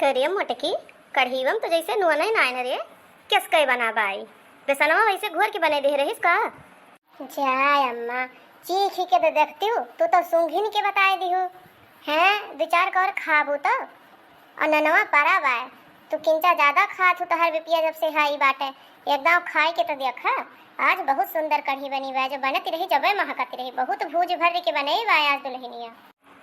करिए मोटकी कढ़ीवम तो जैसे नुआ नहीं नायन रे किस कई बना बाई बेसनवा वैसे घोर के बने दे रहीस का। जाय अम्मा चीख के तो देखती हूँ तू तो सूंघिन के बताए दी हो हैं दो चार कौर खाबू तो और ननवा परा बाय तू किंचा ज्यादा खात हो तो हर बिपिया जब से हाई बाटे एकदम खाए के तो देखा आज बहुत सुंदर कढ़ी बनी बा जो बनती रही जबे महकती रही बहुत भूज भर के बने बा आज दुल्हनिया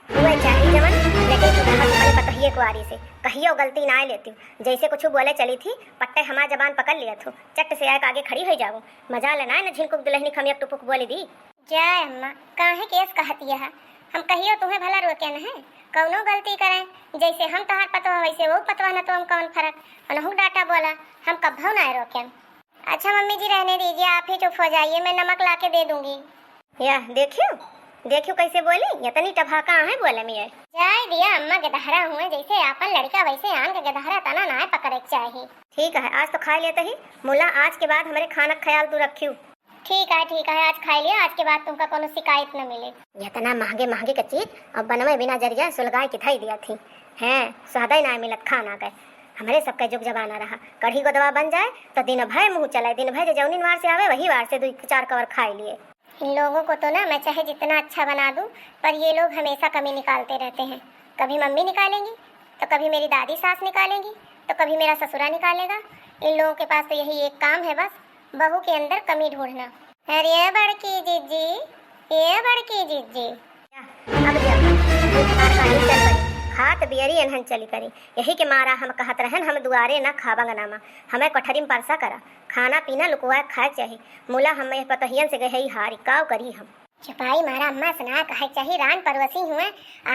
हुए चाही जमन लेकिन तू धमक पड़े पतहिए कुआरी से कहियो गलती ना लेती हूँ जैसे कुछ बोले चली थी पट्टे हमार जबान पकड़ लिया थू चट से आके आगे खड़ी हो जाओ मजा लेना न झिलकुक दुल्हनी खमियक टुपुक बोली दी। जाय अम्मा काहे केस कहती है हम कहियो तुम्हें भला रोके न है कौनो गलती करें जैसे हम तोहार पतवा वैसे वो पतवा न तो हम कौन फर्क अनहु डाटा बोला हम कभी ना रोके। अच्छा मम्मी जी रहने दीजिए आप ही चुप हो जाइए मैं नमक ला के दे दूंगी। या देखियो कैसे बोली इतनी टभाका है बोले में जाय दिया अम्मा गदहरा हुए जैसे आपन लड़का वैसे आन के गदहरा तना ना पकड़े चाहिए। ठीक है आज तो खा लेते ही मुला आज के बाद हमारे खाना ख्याल तू रखियो। ठीक है आज खा लिया आज के बाद तुमका कोनो शिकायत न मिले। इतना महंगे का चीज अब बनवे बिना जरिया सुलगाए के थई दिया थी हैं स्वाद ही ना मिलत खाना के हमारे सबका जुग जबाना रहा कढ़ी को दवा बन जाए तो दिन भर मुँह चलाए दिन भर जौनिन वार से आवे वही वार से 2-4 कवर खाए लिए। इन लोगों को तो ना मैं चाहे जितना अच्छा बना दूं पर ये लोग हमेशा कमी निकालते रहते हैं। कभी मम्मी निकालेंगी तो कभी मेरी दादी सास निकालेंगी तो कभी मेरा ससुरा निकालेगा। इन लोगों के पास तो यही एक काम है बस बहू के अंदर कमी ढूंढना। अरे बड़की जीजी ये बड़की जीजी खात बियरी एनहन चली करी यही के मारा हम कहत रहन हम दुआरे ना खाबंग नामा हमें कोठरी में परसा करा खाना पीना लुकवा खाए चाहिए मुला हम पतहियन से गई हारी काव करी हम छपाई मारा अम्मा सुना कहे चाहिए रान परवसी हुए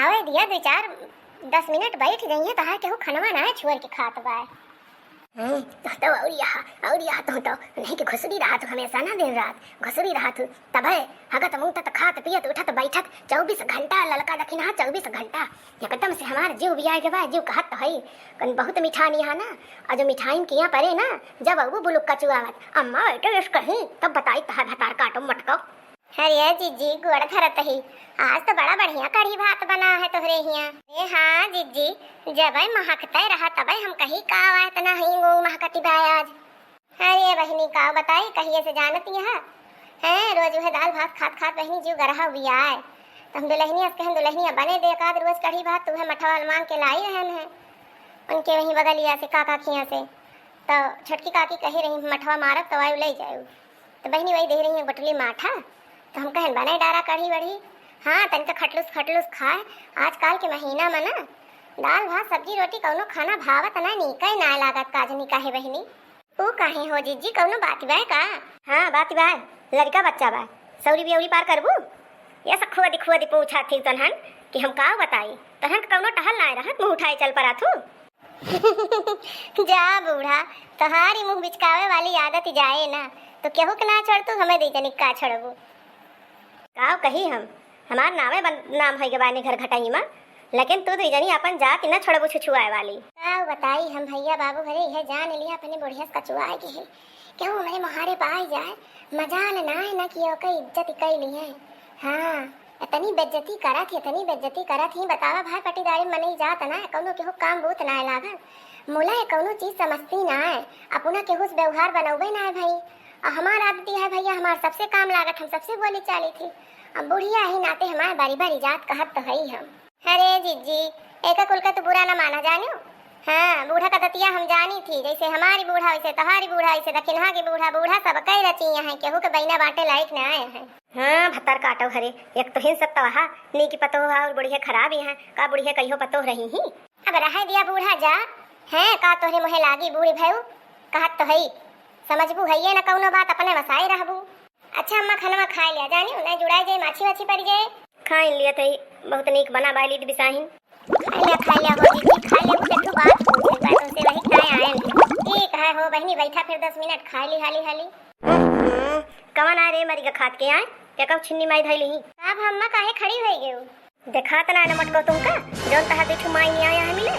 आवे दिया 2-4-10 मिनट बैठ गई है कहा केहू खनवा ना है छुअर के खात बा तो और यहाँ तो नहीं कि घुसरी रहा तो हमेशा ना दिन रात घुसरी रहा तू तब है हगत मुँह तक खात पियत उठत बैठत 24 घंटा ललका दखिना 24 घंटा एकदम से हमारे जीव बिया के बाद जीव कहत तो है कन बहुत मिठाई यहाँ ना और जो मिठाई किया परे ना जब अबू बुलुक कचुआवत अम्मा बेटे इस कहीं तब बताई तहार भतार काटो मटको। अरे जीजी गुड़ धरत ही आज तो बड़ा बढ़िया कढ़ी भात बना है तोहरे हिया। ए हाँ जीजी जब महकते रहा तब हम कहीं काव इतना हिंग महकती भाई आज। अरे बहनी काव बताई कहिए से जानती है रोज वह दाल भात खात बहनी जीव गरहा बिया है तो हम दुल्हनिया बने दे एकाध रोज कढ़ी भात तुम्हें मठवा मांग के लाई रहन है उनके वहीं बगलिया से काका खिया से तो छोटकी काकी कही रही मठवा मारब तो आयु ले जाऊ तो बहनी वही दे रही है बटुली माठा तो हम कहन बने डारा कढ़ी बढ़ी हाँ तन तो खटलूस खाए आजकल के महीना में ना दाल भात सब्जी रोटी कौनो खाना भावत ना निकय ना लागत काजनी काहे बहनी तू काहे हो जीजी कौनो बात बा का। हाँ बात बा लड़का बच्चा बा सौरी बियौरी पार करबू ये सब खुआ दी पूछा थी तनहन कि हम का बताई तहन कौनो टहल ना रहत मुँह उठाए चल पड़ा थू जा बूढ़ा तहारी मुँह बिचकावे वाली आदत जाए ना तो केहू के ना छोड़ तू हमें दे जनिक का छोड़बू का कही हम हमार नाम है गवाने घर घटाई माँ लेकिन तू तो जनी अपन जात न छोड़बू छुछुआए वाली का बताई हम भैया बाबू घरे यह जान लिया अपने बुढ़िया कचुआए के है क्यों हमारे महारे पाई जाए मजाल ना है ना कि ओके इज्जत कई ली है। हाँ इतनी बेइज्जती करा थी बतावा भाई पटीदारी में नहीं जात ना कौनो केहू काम बहुत ना है लागत मोला है कौनो चीज समझती ना है अपना केहू से व्यवहार बनौबे ना है भाई हमार आदती है भैया हमार सबसे काम लागत हम सबसे बोली चाली थी अब बुढ़िया ही नाते हमारे बारी जात कहत तो है हम। अरे जीजी एक कुल का तो बुरा ना माना जानो हाँ बूढ़ा का दतिया हम जानी थी जैसे हमारी बूढ़ा वैसे तहारी बूढ़ा वैसे दखिनहा के बूढ़ा सब कई रचिया है केहू के बैना बाटे लायक न आए हैं। हाँ भत्तर काटो हरे एक तो हिंस सकता वहा नी की पतो और बुढ़िया खराब है का बुढ़िया कहियो पतो रही ही अब रह दिया बूढ़ा जा है का तोहरे मोहे लागी बूढ़ी भयू कहत तो है समझबू है ना कौनो बात अपने वसाई रहबू। अच्छा अम्मा खाना खा लिया जानी उन्हें जुड़ाई जाए माछी वाछी पड़ जाए खाई लिया थई बहुत नीक बना बाली बिसाहिन खा लिया हो दीदी खा ले मुझे तो बात पूछे बातों से वही काय आए ठीक है हो बहनी बैठा फिर 10 मिनट खा ली हाली कवन आ रे मरी का खात के आए क्या कब छिन्नी माई धइली ही अब अम्मा काहे खड़ी हो गई देखा तना न मटको तुमका जोन तहा देखू माई नहीं आया है मिले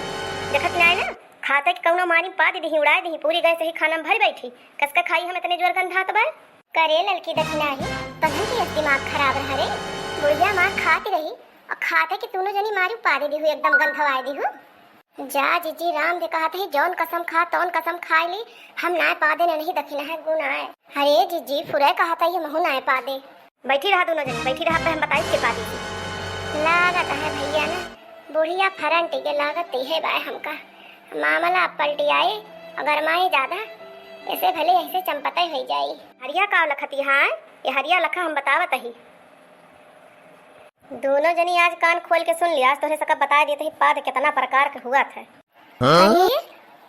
देखत नहीं ना खाते कि कौनो मारी पा दी उड़ा दी पूरी गए सही खाना में भर बैठी कसका खाई हम इतने जोर गंधात बा करे ललकी दखना ही तहन की दिमाग खराब रहा रे बुढ़िया मार खाती रही और खाते कि तूने जनी मारी पा दी हुई एकदम गंधवाई दी हूँ जा जीजी राम दे कहत है जौन कसम खा तौन कसम खाए ली, हम नाय पा दे नहीं दखिन है गुनाह। अरे जीजी फुरे कहत है ये महू नाय पा दे। बैठी रहा दोनों जन, बैठी रहा, हम बताई के पादी लागत है भैया ना बुढ़िया फरंटी के लागत है बाय हमका मामला पलटी आए अगर माई ज्यादा ऐसे भले ऐसे चंपते हो जाई। हरिया का लखती हाँ, ये हरिया लखा हम बतावत ही। दोनों जनी आज कान खोल के सुन लिया, आज तोहरे सकब बता दिए थे पाद कितना प्रकार का हुआ था। अरे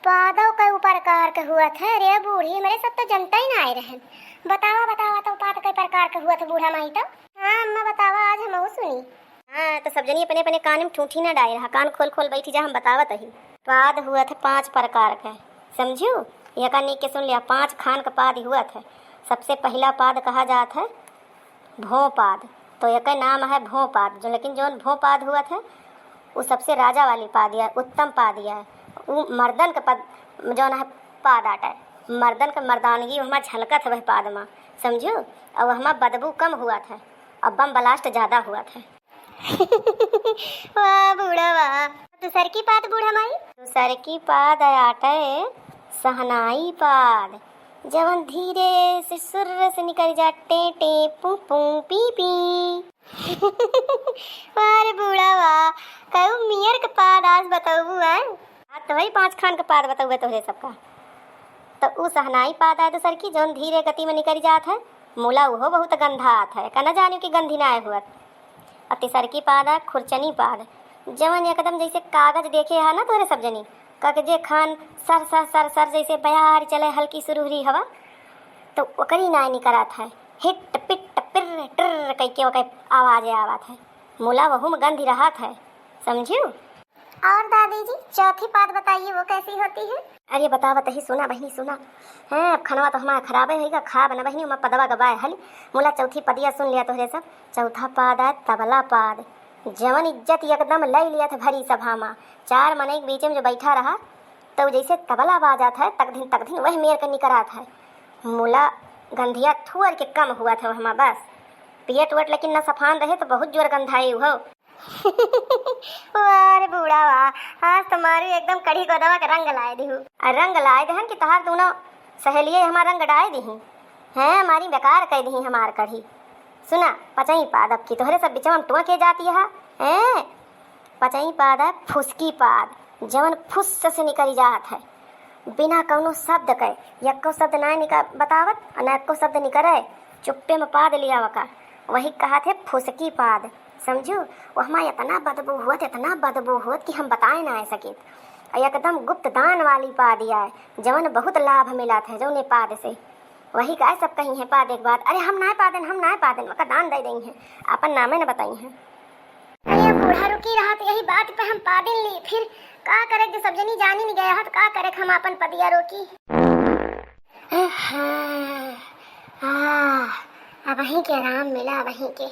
पादव के ऊपर कार के हुआ था रे बूढ़ी, मेरे सब तो जनता ही ना आए रहन। बतावा बतावा तो पाद के प्रकार का हुआ था बूढ़ा माई तो। हाँ अम्मा बतावा आज हम सुनी। हाँ तो सब जनी अपने अपने कान में ठूठी ना डाले रहा, कान खोल खोल बैठी जा हम बतावत ही। पाद हुआ था 5 प्रकार का, समझू? यह का नीक के सुन लिया, 5 खान का पाद हुआ था। सबसे पहला पाद कहा जाता है भोपाद, तो यह का नाम है भोपाद जो, लेकिन जो भोपाद हुआ था वो सबसे राजा वाली पाद है, उत्तम पाद है। वो मर्दन का पद जो है पाद आटा है, मर्दन का मर्दानगी वहाँ झलकत है वह पाद में, समझो? और वहाँ बदबू कम हुआ था और बम ब्लास्ट ज़्यादा हुआ था। वाह बूढ़ा वाह। दूसर की पाद बूढ़ा माई? दूसर की पाद आटा है सहनाई पाद, जवन धीरे से सुर से निकल जा टे टे पू पू पी पी। वाह बूढ़ा वाह, कहू मियर के पाद आज बताऊ है। तो वही 5 खान का पाद बताऊँ तोहरे सबका। तो वो सहनाई पाद है दूसर की, जौन धीरे गति में निकल जात है, मूला वो बहुत गंधा आता है, कहना जानियो कि गंधी ना हुआ। और तीसर की पाद है खुरचनी पाद, जवन एकदम जैसे कागज देखे है ना तोहरे सब जनी कागजे Khan sir sir sir sir जैसे बयार चले हल्की सुरहुरी हवा, तो ओकरी नाय निकलत है, हिट पिट पिर टर कई के ओके आवाज़ आवत है, मूला वहू में गंधी रहत है, समझू? और दादी जी चौथी पाद बताइए वो कैसी होती है? अरे बता ही, सुना बहनी सुना है। अब खनवा तो हमारा खराब है, खा बना बहनी मैं पदवा गवाए हली। मूला चौथी पदिया सुन लिया तोहरे सब। चौथा पाद है तबला पाद, जवन इज्जत एकदम लई लिया था भरी सभा में, 4 मने के बीच में जो बैठा रहा तो जैसे तबला बाजात है तक दिन वही मेर कर निकरात है। मूला गंधिया थुअर के कम हुआ था वहाँ, बस पेट वट लेकिन न सफान रहे तो बहुत जोर गंधाई हो। वाह बूढ़ा वाह, आज तुम्हारी एकदम कढ़ी गोदवा का रंग लाए दी हूँ। रंग लाए दहन कि तहार दोनों सहेलिये हमारा रंग डाए दी हैं, हमारी बेकार कह दी हमार कढ़ी। सुना पचई पाद अब की तोहरे सब बिचवा में टुआ के जाती है। पचई पाद है फुसकी पाद, जवन फुस से निकल जात है, बिना कौनो शब्द कहे, यक्को शब्द ना बतावत और न एको शब्द निकले, चुप्पे में पाद लिया वका, वही कहा थे फुसकी पाद, समझू? वहाँ इतना बदबू हुआ कि हम बताए ना सके। एकदम गुप्त दान वाली पाद है, जवन बहुत लाभ मिला था जो ने पाद से, वही का सब कही है पाद एक बात। अरे हम ना पादन मका दान दे रही हैं, अपन नामे न बताई हैं। अरे बूढ़ा रुकी रहा तो यही बात पे हम पादिल ली, फिर का करे जो सब जनी जानी नहीं गया हत का करे हम अपन पदिया रोकी। अब वहीं के आराम मिला, वहीं के